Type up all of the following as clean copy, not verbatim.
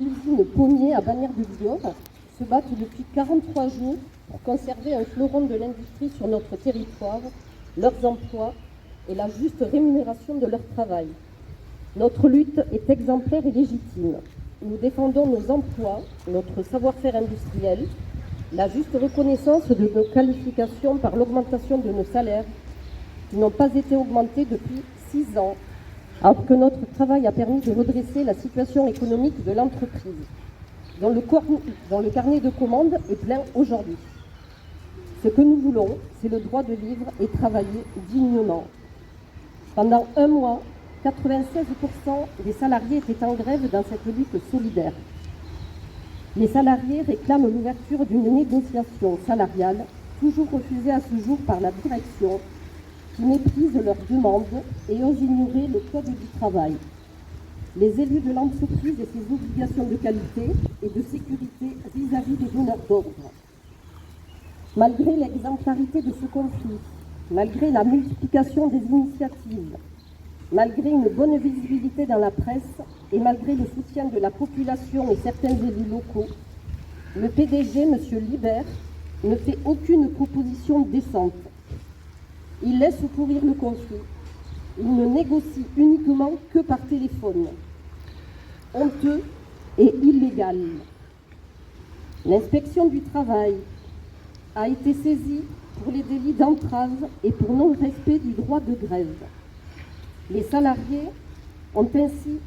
L'usine Pommier à Bagnères-de-Bigorre se battent depuis 43 jours pour conserver un fleuron de l'industrie sur notre territoire, leurs emplois et la juste rémunération de leur travail. Notre lutte est exemplaire et légitime. Nous défendons nos emplois, notre savoir-faire industriel, la juste reconnaissance de nos qualifications par l'augmentation de nos salaires qui n'ont pas été augmentés depuis 6 ans, alors que notre travail a permis de redresser la situation économique de l'entreprise, dont le carnet de commandes est plein aujourd'hui. Ce que nous voulons, c'est le droit de vivre et travailler dignement. Pendant un mois, 96% des salariés étaient en grève dans cette lutte solidaire. Les salariés réclament l'ouverture d'une négociation salariale, toujours refusée à ce jour par la direction, qui méprise leurs demandes et ose ignorer le code du travail. Les élus de l'entreprise et ses obligations de qualité et de sécurité vis-à-vis des donneurs d'ordre. Malgré l'exemplarité de ce conflit, malgré la multiplication des initiatives, malgré une bonne visibilité dans la presse et malgré le soutien de la population et certains élus locaux, le PDG, M. Libert, ne fait aucune proposition décente. Il laisse courir le conflit. Il ne négocie uniquement que par téléphone. Honteux et illégal. L'inspection du travail a été saisie pour les délits d'entrave et pour non-respect du droit de grève. Les salariés ont ainsi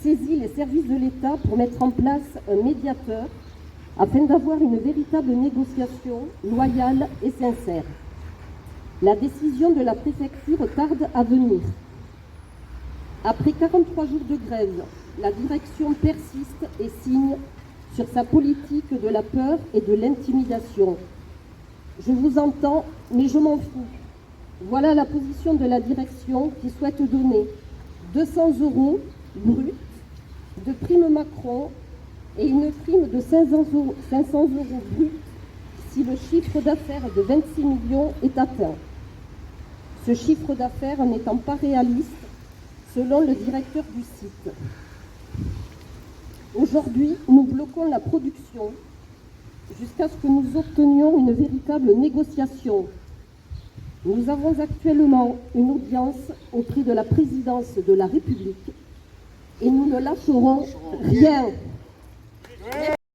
saisi les services de l'État pour mettre en place un médiateur afin d'avoir une véritable négociation loyale et sincère. La décision de la préfecture tarde à venir. Après 43 jours de grève, la direction persiste et signe sur sa politique de la peur et de l'intimidation. Je vous entends, mais je m'en fous. Voilà la position de la direction qui souhaite donner 200 € bruts de prime Macron et une prime de 500 € bruts si le chiffre d'affaires de 26 millions est atteint. Ce chiffre d'affaires n'étant pas réaliste, selon le directeur du site. Aujourd'hui, nous bloquons la production jusqu'à ce que nous obtenions une véritable négociation. Nous avons actuellement une audience auprès de la présidence de la République et nous ne lâcherons rien.